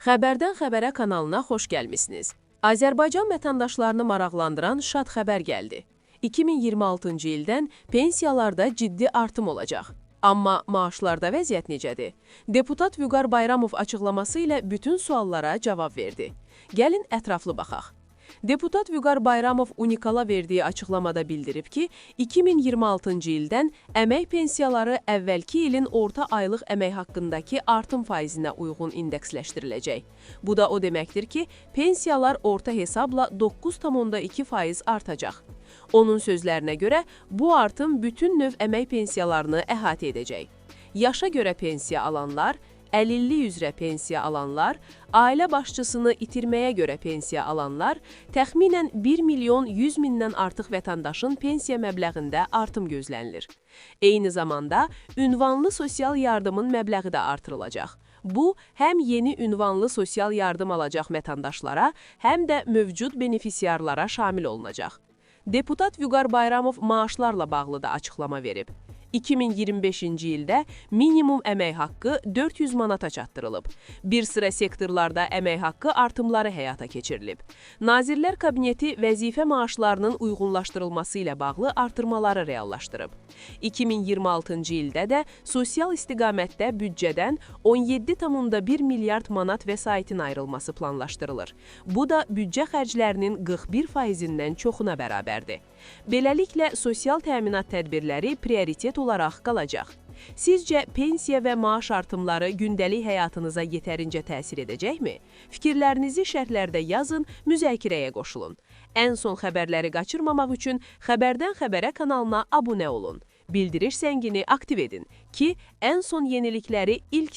Xəbərdən xəbərə kanalına xoş gəlmisiniz. Azərbaycan vətəndaşlarını maraqlandıran şad xəbər gəldi. 2026-cı ildən pensiyalarda ciddi artım olacaq. Amma maaşlarda vəziyyət necədir? Deputat Vüqar Bayramov açıqlaması ilə bütün suallara cavab verdi. Gəlin ətraflı baxaq. Deputat Vüqar Bayramov Unikala verdiyi açıqlamada bildirib ki, 2026-cı ildən əmək pensiyaları əvvəlki ilin orta aylıq əmək haqqındakı artım faizinə uyğun indeksləşdiriləcək. Bu da o deməkdir ki, pensiyalar orta hesabla 9,2% artacaq. Onun sözlərinə görə, bu artım bütün növ əmək pensiyalarını əhatə edəcək. Yaşa görə pensiya alanlar, əlillik üzrə pensiya alanlar, ailə başçısını itirməyə görə pensiya alanlar, təxminən 1 milyon 100 mindən artıq vətəndaşın pensiya məbləğində artım gözlənilir. Eyni zamanda, ünvanlı sosial yardımın məbləği də artırılacaq. Bu, həm yeni ünvanlı sosial yardım alacaq vətəndaşlara, həm də mövcud benefisiarlara şamil olunacaq. Deputat Vüqar Bayramov maaşlarla bağlı da açıqlama verib. 2025-ci ildə minimum əmək haqqı 400 manata çatdırılıb. Bir sıra sektorlarda əmək haqqı artımları həyata keçirilib. Nazirlər Kabineti vəzifə maaşlarının uyğunlaşdırılması ilə bağlı artırmaları reallaşdırıb. 2026-cı ildə də sosial istiqamətdə büdcədən 17,1 milyard manat vəsaitin ayrılması planlaşdırılır. Bu da büdcə xərclərinin 41%-dən çoxuna bərabərdir. Beləliklə, sosial təminat tədbirləri prioritet olaraq qalacaq. Sizcə, pensiya və maaş artımları gündəlik həyatınıza yetərincə təsir edəcəkmi? Fikirlərinizi şərhlərdə yazın, müzakirəyə qoşulun. Ən son xəbərləri qaçırmamaq üçün Xəbərdən Xəbərə kanalına abunə olun. Bildiriş zəngini aktiv edin ki, ən son yenilikləri ilk